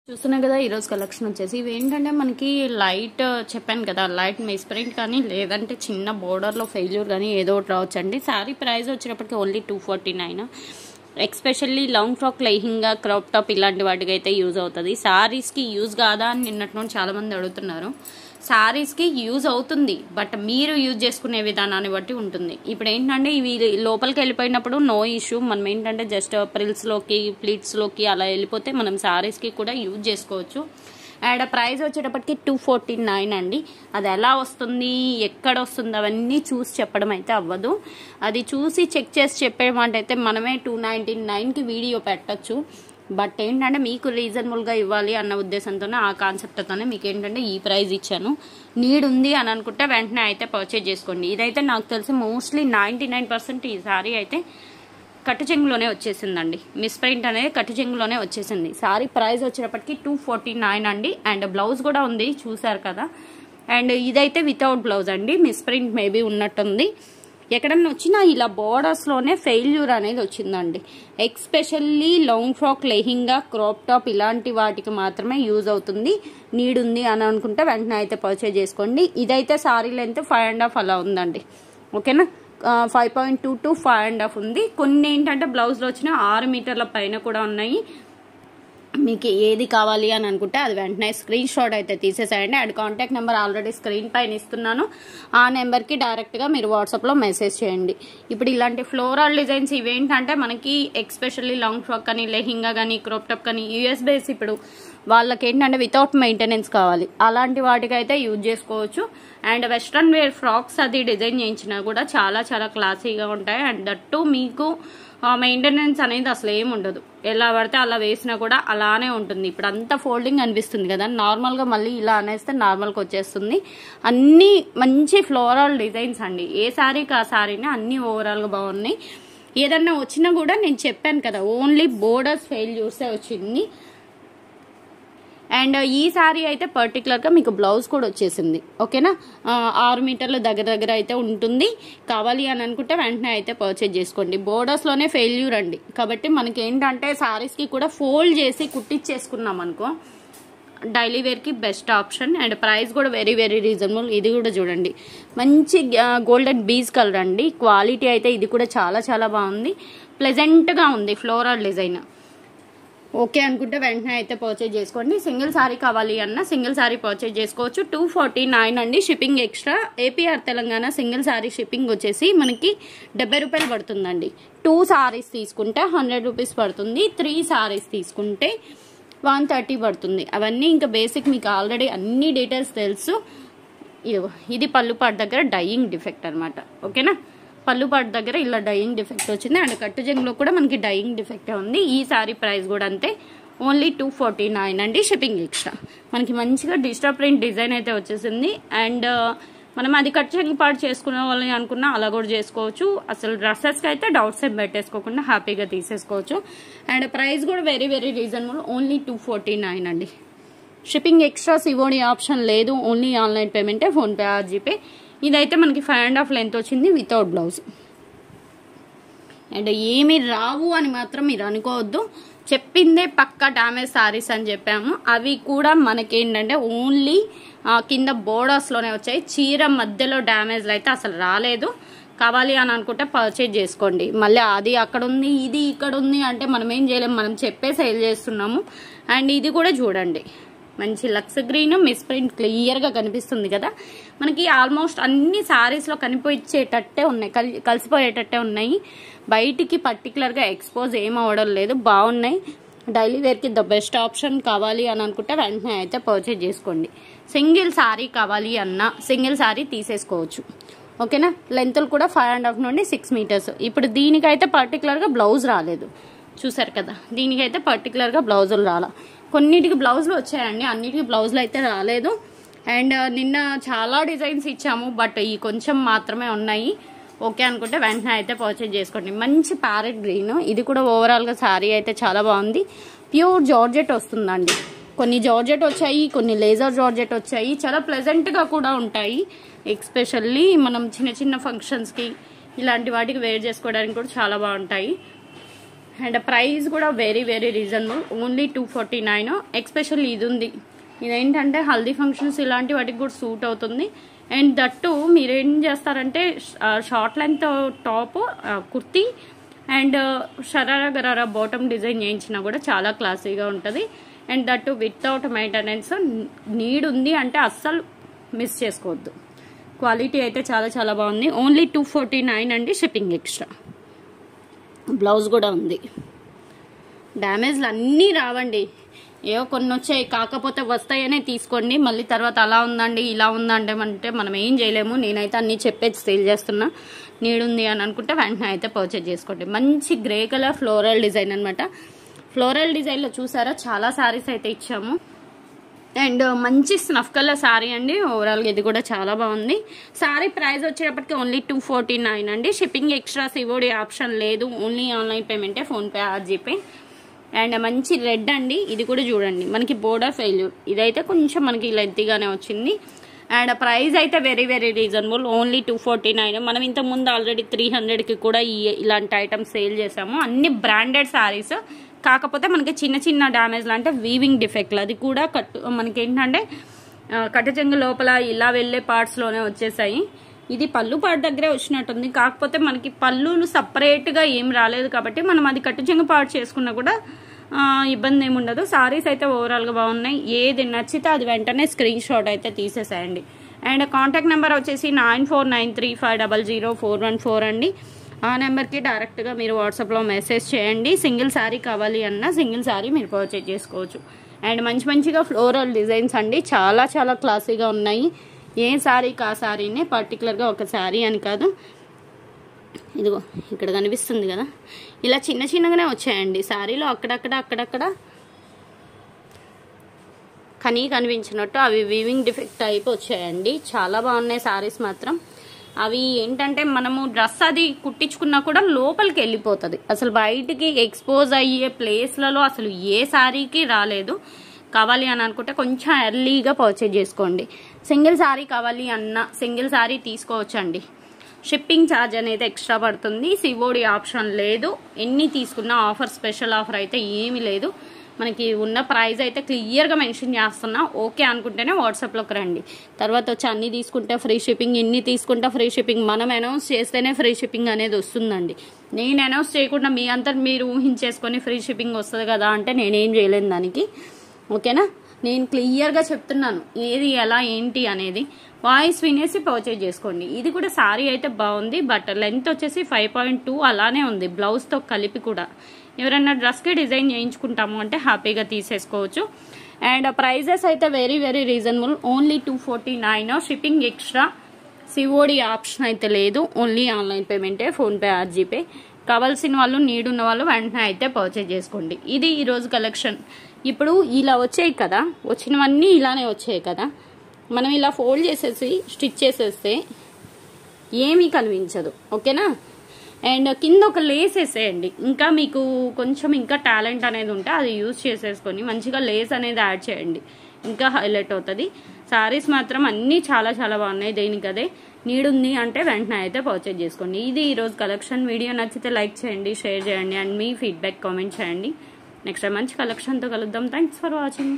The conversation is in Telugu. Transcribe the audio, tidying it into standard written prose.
చూస్తున్నా కదా ఈరోజు కలెక్షన్ వచ్చేసి ఇవి ఏంటంటే మనకి లైట్ చెప్పాను కదా లైట్ మిస్ ప్రింట్ కానీ లేదంటే చిన్న బోర్డర్లో ఫెయిల్యూర్ కానీ ఏదో ఒకటి రావచ్చండి. శారీ ప్రైస్ వచ్చేటప్పటికి only 249. Especially long frock lehenga crop top ఇలాంటి వాటికి అయితే యూజ్ అవుతుంది. శారీస్కి యూజ్ కాదా అని నిన్నటి నుండి చాలామంది అడుగుతున్నారు. శారీస్కి యూజ్ అవుతుంది, బట్ మీరు యూజ్ చేసుకునే విధానాన్ని బట్టి ఉంటుంది. ఇప్పుడు ఏంటంటే ఇవి లోపలికి వెళ్ళిపోయినప్పుడు నో ఇష్యూ. మనం ఏంటంటే జస్ట్ ప్రిల్స్లోకి ప్లీట్స్లోకి అలా వెళ్ళిపోతే మనం శారీస్కి కూడా యూజ్ చేసుకోవచ్చు. అండ్ ప్రైస్ వచ్చేటప్పటికి 249 అండి. అది ఎలా వస్తుంది, ఎక్కడ వస్తుంది అవన్నీ చూసి చెప్పడం అయితే అవ్వదు. అది చూసి చెక్ చేసి చెప్పేమంటే అయితే మనమే 299కి వీడియో పెట్టచ్చు. బట్ ఏంటంటే మీకు రీజనబుల్గా ఇవ్వాలి అన్న ఉద్దేశంతోనే ఆ కాన్సెప్ట్తోనే మీకు ఏంటంటే ఈ ప్రైస్ ఇచ్చాను. నీడ్ ఉంది అని అనుకుంటే వెంటనే అయితే పర్చేజ్ చేసుకోండి. ఇదైతే నాకు తెలిసి మోస్ట్లీ 99% ఈ సారీ అయితే కట్టు చెంగులోనే వచ్చేసిందండి. మిస్ ప్రింట్ అనేది కట్టు చెంగులోనే వచ్చేసింది. సారీ ప్రైస్ వచ్చేటప్పటికి 249 అండి. అండ్ బ్లౌజ్ కూడా ఉంది చూసారు కదా. అండ్ ఇదైతే వితౌట్ బ్లౌజ్ అండి. మిస్ ప్రింట్ మేబీ ఉన్నట్టుంది. ఎక్కడన్నా వచ్చినా ఇలా బోర్డర్స్లోనే ఫెయిల్యూర్ అనేది వచ్చిందండి. Especially long frock lehenga crop top ఇలాంటి వాటికి మాత్రమే యూజ్ అవుతుంది. నీడ్ ఉంది అని అనుకుంటే వెంటనే అయితే పర్చేజ్ చేసుకోండి. ఇదైతే సారీ లెంత్ 5.5 అలా ఉందండి. ఓకేనా, 5.2 to 5.5 ఉంది. కొన్ని ఏంటంటే బ్లౌజ్లో వచ్చిన 6 మీటర్ల పైన కూడా ఉన్నాయి. మీకు ఏది కావాలి అని అనుకుంటే అది వెంటనే స్క్రీన్ షాట్ అయితే తీసేసేయండి. And contact number already screen పైన ఇస్తున్నాను. ఆ నెంబర్కి డైరెక్ట్గా మీరు వాట్సాప్లో మెసేజ్ చేయండి. ఇప్పుడు ఇలాంటి ఫ్లోరల్ డిజైన్స్ ఇవేంటంటే మనకి ఎక్స్పెషల్లీ లాంగ్ ఫ్రాక్ కానీ లెహింగా కానీ క్రాప్ టాప్ కానీ యూఎస్ బేస్ ఇప్పుడు వాళ్ళకి ఏంటంటే వితౌట్ మెయింటెనెన్స్ కావాలి, అలాంటి వాటికైతే యూజ్ చేసుకోవచ్చు. అండ్ వెస్ట్రన్ వేర్ ఫ్రాక్స్ అది డిజైన్ చేయించినా కూడా చాలా చాలా క్లాసీగా ఉంటాయి. అండ్ దట్టు మీకు మెయింటెనెన్స్ అనేది అసలు ఏమి ఉండదు. ఎలా పడితే అలా వేసినా కూడా అలానే ఉంటుంది. ఇప్పుడు అంతా ఫోల్డింగ్ అనిపిస్తుంది కదా, నార్మల్గా మళ్ళీ ఇలా అనేస్తే నార్మల్గా వచ్చేస్తుంది. అన్నీ మంచి ఫ్లోరల్ డిజైన్స్ అండి. ఏ శారీకి ఆ శారీనే అన్నీ ఓవరాల్గా బాగున్నాయి. ఏదన్నా వచ్చినా కూడా నేను చెప్పాను కదా ఓన్లీ బోర్డర్స్ ఫెయిల్యూర్సే వచ్చింది. అండ్ ఈ శారీ అయితే పర్టికులర్గా మీకు బ్లౌజ్ కూడా వచ్చేసింది. ఓకేనా, 6 మీటర్ల దగ్గర అయితే ఉంటుంది. కావాలి అని అనుకుంటే వెంటనే అయితే పర్చేజ్ చేసుకోండి. బోర్డర్స్లోనే ఫెయిల్యూర్ అండి. కాబట్టి మనకి ఏంటంటే శారీస్కి కూడా ఫోల్డ్ చేసి కుట్టించేసుకున్నాం అనుకో డైలీ వేర్కి బెస్ట్ ఆప్షన్. అండ్ ప్రైస్ కూడా వెరీ వెరీ రీజనబుల్. ఇది కూడా చూడండి మంచి గోల్డెన్ బీజ్ కలర్ అండి. క్వాలిటీ అయితే ఇది కూడా చాలా చాలా బాగుంది. ప్లెజెంట్గా ఉంది ఫ్లోరల్ డిజైన్. ఓకే అనుకుంటే వెంటనే అయితే పర్చేజ్ చేసుకోండి. సింగిల్ శారీ కావాలి అన్న సింగిల్ శారీ పర్చేజ్ చేసుకోవచ్చు. 249 అండి. Shipping extra. APR Telangana single sari shipping వచ్చేసి మనకి 70 రూపాయలు పడుతుందండి. 2 శారీస్ తీసుకుంటే 100 రూపీస్ పడుతుంది. 3 శారీస్ తీసుకుంటే 130 పడుతుంది. అవన్నీ ఇంకా బేసిక్ మీకు ఆల్రెడీ అన్ని డీటెయిల్స్ తెలుసు. ఇది పళ్ళుపాటు దగ్గర డైయింగ్ డిఫెక్ట్ అనమాట. ఓకేనా, పళ్ళుపాటు దగ్గర ఇలా డైయింగ్ డిఫెక్ట్ వచ్చింది. అండ్ కట్టు జంగులో కూడా మనకి డైయింగ్ డిఫెక్ట్ ఉంది. ఈ సారీ ప్రైస్ కూడా అంతే, ఓన్లీ 249 అండి. Shipping extra. మనకి మంచిగా డిజిటల్ ప్రింట్ డిజైన్ అయితే వచ్చేసింది. అండ్ మనం అది కట్టు జంగు పాటు చేసుకునే వాళ్ళని అనుకున్నా అలా కూడా చేసుకోవచ్చు. అసలు డ్రెస్సెస్కి అయితే డౌట్స్ ఏం పెట్టేసుకోకుండా హ్యాపీగా తీసేసుకోవచ్చు. అండ్ ప్రైస్ కూడా వెరీ వెరీ రీజనబుల్, ఓన్లీ 249 అండి. షిప్పింగ్ ఎక్స్ట్రా సివోడి ఆప్షన్ లేదు. ఓన్లీ ఆన్లైన్ పేమెంటే, ఫోన్పే ఆర్ జీపే. ఇదైతే మనకి 5.5 లెంత్ వచ్చింది వితౌట్ బ్లౌజ్. అండ్ ఏమి రావు అని మాత్రం మీరు అనుకోవద్దు. చెప్పిందే పక్కా డ్యామేజ్ శారీస్ అని చెప్పాము. అవి కూడా మనకేంటంటే ఓన్లీ కింద బోర్డర్స్లోనే వచ్చాయి. చీర మధ్యలో డ్యామేజ్లు అయితే అసలు రాలేదు. కావాలి అని అనుకుంటే పర్చేజ్ చేసుకోండి. మళ్ళీ అది అక్కడ ఉంది ఇది ఇక్కడ ఉంది అంటే మనం ఏం చేయలేము, మనం చెప్పే సేల్ చేస్తున్నాము. అండ్ ఇది కూడా చూడండి మంచి లక్స్ గ్రీన్ మిస్ ప్రింట్ క్లియర్గా కనిపిస్తుంది కదా. మనకి ఆల్మోస్ట్ అన్ని శారీస్లో కనిపించేటట్టే ఉన్నాయి, కలిసిపోయేటట్టే ఉన్నాయి. బయటికి పర్టికులర్గా ఎక్స్పోజ్ ఏం అవ్వడం లేదు. బాగున్నాయి. డైలీ వేర్కి ద బెస్ట్ ఆప్షన్. కావాలి అని అనుకుంటే వెంటనే అయితే పర్చేజ్ చేసుకోండి. సింగిల్ శారీ కావాలి అన్నా సింగిల్ శారీ తీసేసుకోవచ్చు. ఓకేనా, లెంత్లు కూడా 5.5 నుండి 6 మీటర్స్. ఇప్పుడు దీనికైతే పర్టికులర్గా బ్లౌజ్ రాలేదు చూసారు కదా. దీనికైతే పర్టికులర్గా బ్లౌజులు రాలా. కొన్నిటికి బ్లౌజులు వచ్చాయండి, అన్నిటికీ బ్లౌజులు అయితే రాలేదు. అండ్ నిన్న చాలా డిజైన్స్ ఇచ్చాము, బట్ ఈ కొంచెం మాత్రమే ఉన్నాయి. ఓకే అనుకుంటే వెంటనే అయితే పర్చేజ్ చేసుకోండి. మంచి ప్యారెట్ గ్రీన్. ఇది కూడా ఓవరాల్గా శారీ అయితే చాలా బాగుంది. ప్యూర్ జార్జెట్ వస్తుందండి. కొన్ని జార్జెట్ వచ్చాయి, కొన్ని లేజర్ జార్జెట్ వచ్చాయి. చాలా ప్లెజెంట్గా కూడా ఉంటాయి. ఎక్స్పెషల్లీ మనం చిన్న చిన్న ఫంక్షన్స్కి ఇలాంటి వాటికి వేర్ చేసుకోవడానికి కూడా చాలా బాగుంటాయి. అండ్ ప్రైస్ కూడా very very reasonable, only 249. Especially ఇది ఉంది, ఇదేంటంటే హల్దీ ఫంక్షన్స్ ఇలాంటి వాటికి కూడా సూట్ అవుతుంది. అండ్ దట్టు మీరేం చేస్తారంటే short length top kurti and sharara gharara bottom design చేయించినా కూడా చాలా క్లాసీగా ఉంటుంది. And that without maintenance, need ఉంది అంటే అస్సలు మిస్ చేసుకోవద్దు. క్వాలిటీ అయితే చాలా చాలా బాగుంది. ఓన్లీ 249 అండి, షిప్పింగ్ ఎక్స్ట్రా. బ్లౌజ్ కూడా ఉంది. డ్యామేజ్లు అన్నీ రావండి, ఏవో కొన్ని వచ్చాయి, కాకపోతే వస్తాయనే తీసుకోండి. మళ్ళీ తర్వాత అలా ఉందండి ఇలా ఉందంటే అంటే మనం ఏం చేయలేము. నేనైతే అన్నీ చెప్పేసి సేల్ చేస్తున్నా. నీడుంది అని అనుకుంటే వెంటనే అయితే పర్చేజ్ చేసుకోండి. మంచి గ్రే కలర్ ఫ్లోరల్ డిజైన్ అనమాట. ఫ్లోరల్ డిజైన్లో చూసారా చాలా శారీస్ అయితే ఇచ్చాము. అండ్ మంచి స్నఫ్ కలర్ శారీ అండి. ఓవరాల్గా ఇది కూడా చాలా బాగుంది. శారీ ప్రైస్ వచ్చేటప్పటికి ఓన్లీ 249 అండి. షిప్పింగ్ ఎక్స్ట్రా సివోడి ఆప్షన్ లేదు, ఓన్లీ ఆన్లైన్ పేమెంటే, ఫోన్పే ఆర్ జీపే. అండ్ మంచి రెడ్ అండి, ఇది కూడా చూడండి మనకి బోర్డర్ ఫెయిల్యూర్, ఇదైతే కొంచెం మనకి లెంతీగానే వచ్చింది. అండ్ ప్రైస్ అయితే వెరీ వెరీ రీజనబుల్, ఓన్లీ 249. మనం ఇంతకుముందు ఆల్రెడీ 300కి కూడా ఇలాంటి ఐటమ్స్ సేల్ చేసాము. అన్ని బ్రాండెడ్ శారీస్, కాకపోతే మనకి చిన్న చిన్న డ్యామేజ్లు అంటే వీవింగ్ డిఫెక్ట్లు, అది కూడా మనకి ఏంటంటే కట్టచెంగు లోపల ఇలా వెళ్ళే పార్ట్స్లోనే వచ్చేసాయి. ఇది పళ్ళు పార్ట్ దగ్గరే వచ్చినట్టుంది, కాకపోతే మనకి పళ్ళులు సపరేట్గా ఏం రాలేదు కాబట్టి మనం అది కట్టచెంగు పార్ట్ చేసుకున్నా కూడా ఇబ్బంది ఏమి ఉండదు. సారీస్ అయితే ఓవరాల్గా బాగున్నాయి. ఏది నచ్చితే అది వెంటనే స్క్రీన్ షాట్ అయితే తీసేసేయండి. అండ్ కాంటాక్ట్ నెంబర్ వచ్చేసి 9493500414 అండి. ఆ నెంబర్కి డైరెక్ట్గా మీరు వాట్సాప్లో మెసేజ్ చేయండి. సింగిల్ శారీ కావాలి అన్నా సింగిల్ శారీ మీరు పర్చేజ్ చేసుకోవచ్చు. అండ్ మంచి మంచిగా ఫ్లోరల్ డిజైన్స్ అండి, చాలా చాలా క్లాసీగా ఉన్నాయి. ఏ శారీకి ఆ శారీనే, పర్టికులర్గా ఒక శారీ అని కాదు. ఇదిగో ఇక్కడ కనిపిస్తుంది కదా, ఇలా చిన్న చిన్నగానే వచ్చాయండి శారీలో, అక్కడక్కడ కనిపించినట్టు అవి వీవింగ్ డిఫెక్ట్ టైప్ వచ్చాయండి. చాలా బాగున్నాయి శారీస్ మాత్రం. అవి ఏంటంటే మనము డ్రెస్ అది కుట్టించుకున్నా కూడా లోపలికి వెళ్ళిపోతుంది, అసలు బయటికి ఎక్స్పోజ్ అయ్యే ప్లేస్లలో అసలు ఏ శారీకి రాలేదు. కావాలి అని అనుకుంటే కొంచెం ఎర్లీగా పర్చేజ్ చేసుకోండి. సింగిల్ శారీ కావాలి అన్న సింగిల్ శారీ తీసుకోవచ్చండి. షిప్పింగ్ ఛార్జ్ అనేది ఎక్స్ట్రా పడుతుంది, సివోడి ఆప్షన్ లేదు. ఎన్ని తీసుకున్నా ఆఫర్, స్పెషల్ ఆఫర్ అయితే ఏమీ లేదు. మనకి ఉన్న ప్రైస్ అయితే క్లియర్గా మెన్షన్ చేస్తున్నా. ఓకే అనుకుంటేనే వాట్సాప్లోకి రండి. తర్వాత వచ్చి అన్ని తీసుకుంటే ఫ్రీ షిప్పింగ్, ఇన్ని తీసుకుంటే ఫ్రీ షిప్పింగ్, మనం అనౌన్స్ చేస్తేనే ఫ్రీ షిప్పింగ్ అనేది వస్తుందండి. నేను అనౌన్స్ చేయకుండా మీ అంతా మీరు ఊహించేసుకొని ఫ్రీ షిప్పింగ్ వస్తుంది కదా అంటే నేనేం చేయలేను దానికి. ఓకేనా, నేను క్లియర్గా చెప్తున్నాను ఏది ఎలా ఏంటి అనేది. వాయిస్ వినేసి పర్చేజ్ చేసుకోండి. ఇది కూడా సారీ అయితే బాగుంది, బట్ లెంత్ వచ్చేసి 5.2 అలానే ఉంది బ్లౌజ్తో కలిపి కూడా. ఎవరైనా డ్రెస్కి డిజైన్ చేయించుకుంటాము అంటే హ్యాపీగా తీసేసుకోవచ్చు. అండ్ ప్రైజెస్ అయితే very very reasonable, only 249. Shipping extra, COD option అయితే లేదు, ఓన్లీ ఆన్లైన్ పేమెంటే, ఫోన్పే ఆర్ జీపే. కావాల్సిన వాళ్ళు, నీడ్ ఉన్న వాళ్ళు వెంటనే అయితే పర్చేజ్ చేసుకోండి. ఇది ఈరోజు కలెక్షన్. ఇప్పుడు ఇలా వచ్చాయి కదా, వచ్చినవన్నీ ఇలానే వచ్చాయి కదా, మనం ఇలా ఫోల్డ్ చేసేసి స్టిచ్ చేసేస్తే ఏమీ కనిపించదు. ఓకేనా. అండ్ కింద ఒక లేస్ వేసేయండి. ఇంకా మీకు కొంచెం ఇంకా టాలెంట్ అనేది ఉంటే అది యూజ్ చేసేసుకొని మంచిగా లేస్ అనేది యాడ్ చేయండి, ఇంకా హైలైట్ అవుతుంది. సారీస్ మాత్రం అన్నీ చాలా చాలా బాగున్నాయి. దేనికి అదే, నీడ్ ఉంది అంటే వెంటనే అయితే పర్చేజ్ చేసుకోండి. ఇది ఈరోజు కలెక్షన్. వీడియో నచ్చితే లైక్ చేయండి, షేర్ చేయండి అండ్ మీ ఫీడ్బ్యాక్ కామెంట్ చేయండి. నెక్స్ట్ మంచి కలెక్షన్తో కలుద్దాం. Thanks for watching.